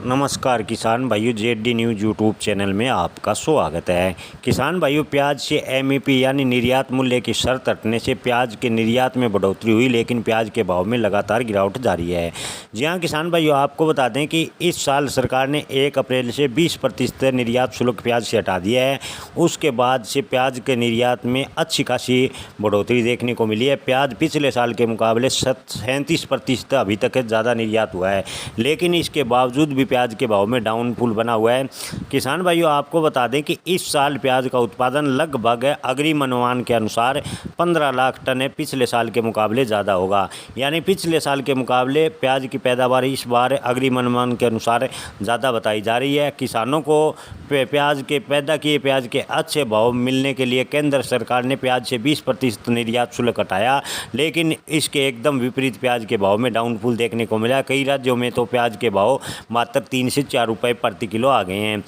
नमस्कार किसान भाइयों, जेडी न्यूज़ यूट्यूब चैनल में आपका स्वागत है। किसान भाइयों, प्याज से एमईपी यानी निर्यात मूल्य की शर्त हटने से प्याज के निर्यात में बढ़ोतरी हुई, लेकिन प्याज के भाव में लगातार गिरावट जारी है। जी हां किसान भाइयों, आपको बता दें कि इस साल सरकार ने 1 अप्रैल से 20% निर्यात शुल्क प्याज से हटा दिया है। उसके बाद से प्याज के निर्यात में अच्छी खासी बढ़ोतरी देखने को मिली है। प्याज पिछले साल के मुकाबले 37% अभी तक ज़्यादा निर्यात हुआ है, लेकिन इसके बावजूद भी प्याज के भाव में डाउनफॉल बना हुआ है। किसान भाइयों, आपको बता दें कि इस साल प्याज का उत्पादन लगभग अग्रिम अनुमान के अनुसार 15 लाख टन है, पिछले साल के मुकाबले ज़्यादा होगा। यानी पिछले साल के मुकाबले प्याज की पैदावार इस बार अग्रिम अनुमान के अनुसार ज़्यादा बताई जा रही है। किसानों को प्याज के पैदा किए प्याज के अच्छे भाव मिलने के लिए केंद्र सरकार ने प्याज से 20% निर्यात शुल्क हटाया, लेकिन इसके एकदम विपरीत प्याज के भाव में डाउनफॉल देखने को मिला। कई राज्यों में तो प्याज के भाव मात्र 3 से 4 रुपये प्रति किलो आ गए हैं।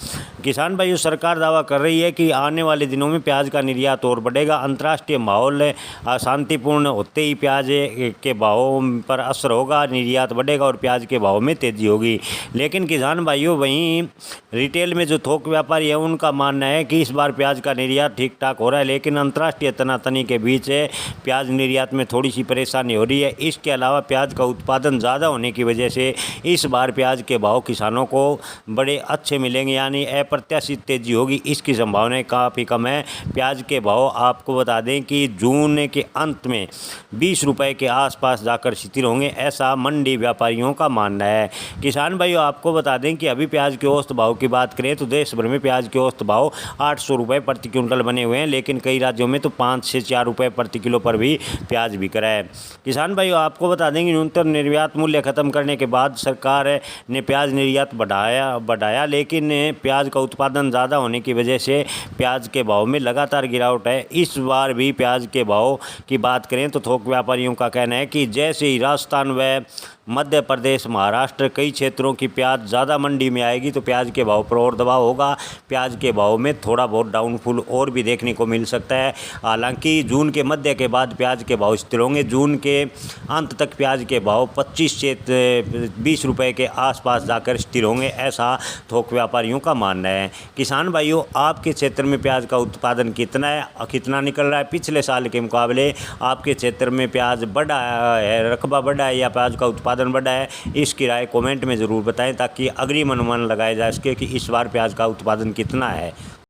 किसान भाइयों, सरकार दावा कर रही है कि आने वाले दिनों में प्याज का निर्यात और बढ़ेगा। अंतर्राष्ट्रीय माहौल शांतिपूर्ण होते ही प्याज के भावों पर असर होगा, निर्यात बढ़ेगा और प्याज के भाव में तेज़ी होगी। लेकिन किसान भाइयों, वहीं रिटेल में जो थोक व्यापारी है उनका मानना है कि इस बार प्याज का निर्यात ठीक ठाक हो रहा है, लेकिन अंतर्राष्ट्रीय तनातनी के बीच प्याज निर्यात में थोड़ी सी परेशानी हो रही है। इसके अलावा प्याज का उत्पादन ज़्यादा होने की वजह से इस बार प्याज के भाव किसानों को बड़े अच्छे मिलेंगे, यानी अप्रत्याशित तेज़ी होगी, इसकी संभावनाएं काफ़ी कम है। प्याज के भाव आपको बता दें कि जून के अंत में 20 रुपये के आसपास जाकर स्थिर होंगे, ऐसा मंडी व्यापारियों का मानना है। किसान भाइयों, आपको बता दें कि अभी प्याज के औसत भाव की बात करें तो देश भर में प्याज के औसत भाव 800 रुपये प्रति क्विंटल बने हुए हैं, लेकिन कई राज्यों में तो 5 से 4 रुपये प्रति किलो पर भी प्याज बिक रहा है। किसान भाइयों, आपको बता दें कि न्यूनतम निर्यात मूल्य खत्म करने के बाद सरकार ने प्याज निर्यात बढ़ाया, लेकिन प्याज का उत्पादन ज़्यादा होने की वजह से प्याज के भाव में लगातार गिरावट है। इस बार भी प्याज के भाव की बात करें तो थोक व्यापारियों का कहना है कि जैसे ही राजस्थान व मध्य प्रदेश, महाराष्ट्र कई क्षेत्रों की प्याज ज़्यादा मंडी में आएगी तो प्याज के भाव पर और दबाव होगा। प्याज के भाव में थोड़ा बहुत डाउनफॉल और भी देखने को मिल सकता है। हालांकि जून के मध्य के बाद प्याज के भाव स्थिर होंगे। जून के अंत तक प्याज के भाव 25 से 20 रुपये के आसपास जाकर स्थिर होंगे, ऐसा थोक व्यापारियों का मानना है। किसान भाइयों, आपके क्षेत्र में प्याज का उत्पादन कितना है, कितना निकल रहा है? पिछले साल के मुकाबले आपके क्षेत्र में प्याज बढ़ा है, रकबा बढ़ा है या प्याज का उत्पादन बढ़ा है? इसकी राय कमेंट में ज़रूर बताएं, ताकि अग्रिम अनुमान लगाया जा सके कि इस बार प्याज का उत्पादन कितना है।